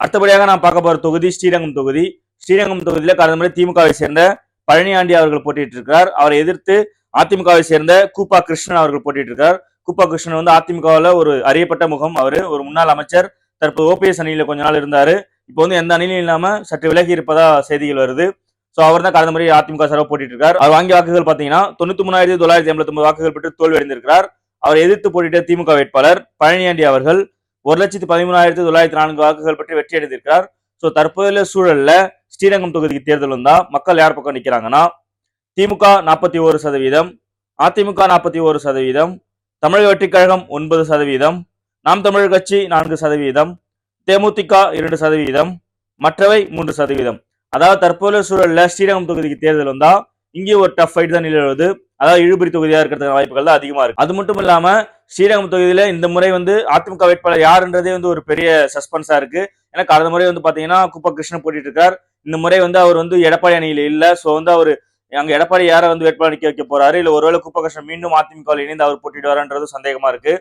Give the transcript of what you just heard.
அடுத்தபடியாக நான் பார்க்க போற தொகுதி ஸ்ரீரங்கம் தொகுதி. ஸ்ரீரங்கம் தொகுதியில கடந்த முறை திமுகவை சேர்ந்த பழனியாண்டி அவர்கள் போட்டியிட்டு இருக்கிறார். அவரை எதிர்த்து அதிமுகவை சேர்ந்த கூப்பா கிருஷ்ணன் அவர்கள் போட்டியிட்டு இருக்கார். கூப்பா கிருஷ்ணன் வந்து அதிமுகவில் ஒரு அறியப்பட்ட முகம். அவரு ஒரு முன்னாள் அமைச்சர். தற்போது ஓபிஎஸ் அணியில கொஞ்ச நாள் இருந்தாரு. இப்போ வந்து எந்த அணியிலும் இல்லாம சற்று விலகி இருப்பதா செய்திகள் வருது. சோ அவர் தான் கடந்த முறை அதிமுக சார்பாக போட்டிட்டு இருக்கார். அவர் வாங்கிய வாக்குகள் பாத்தீங்கன்னா 93,989 வாக்குகள் பெற்று தோல்வி அடைந்திருக்கிறார். அவரை எதிர்த்து போட்டியிட்ட திமுக வேட்பாளர் பழனியாண்டி அவர்கள் 1,13,904 வாக்குகள் பெற்று வெற்றி அடைந்திருக்கிறார். சோ தற்போதைய சூழல்ல ஸ்ரீரங்கம் தொகுதிக்கு தேர்தல் வந்தா மக்கள் யார் பக்கம் நிக்கிறாங்கன்னா திமுக 41%, அதிமுக 41%, தமிழக வெற்றிக் கழகம் 9%, நாம் தமிழர் கட்சி 4%, தேமுதிக 2%, மற்றவை 3%. அதாவது தற்போதைய சூழல்ல ஸ்ரீரங்கம் தொகுதிக்கு தேர்தல் வந்தா இங்கே ஒரு டஃப் ஃபைட் தான் நிலவுது. அதாவது இழுபறி தொகுதியா இருக்கிறதுக்கு வாய்ப்புகள் தான் அதிகமா இருக்கு. அது மட்டும் இல்லாம ஸ்ரீரங்கம் தொகுதியில இந்த முறை வந்து அதிமுக வேட்பாளர் யாருன்றதே வந்து ஒரு பெரிய சஸ்பென்ஸா இருக்கு. ஏன்னா கடந்த முறை வந்து பாத்தீங்கன்னா குப்பா கிருஷ்ணன் போட்டிட்டு இருக்கார். இந்த முறை வந்து அவர் வந்து எடப்பாடி அணியில இல்ல. சோ வந்து அவரு அங்க எடப்பாடி யாரை வந்து வேட்பாளர் நிக்க வைக்க போறாரு, இல்ல ஒருவேளை குப்பா கிருஷ்ணன் மீண்டும் அதிமுக இணைந்து அவர் போட்டிடுவாருன்றது சந்தேகமா இருக்கு.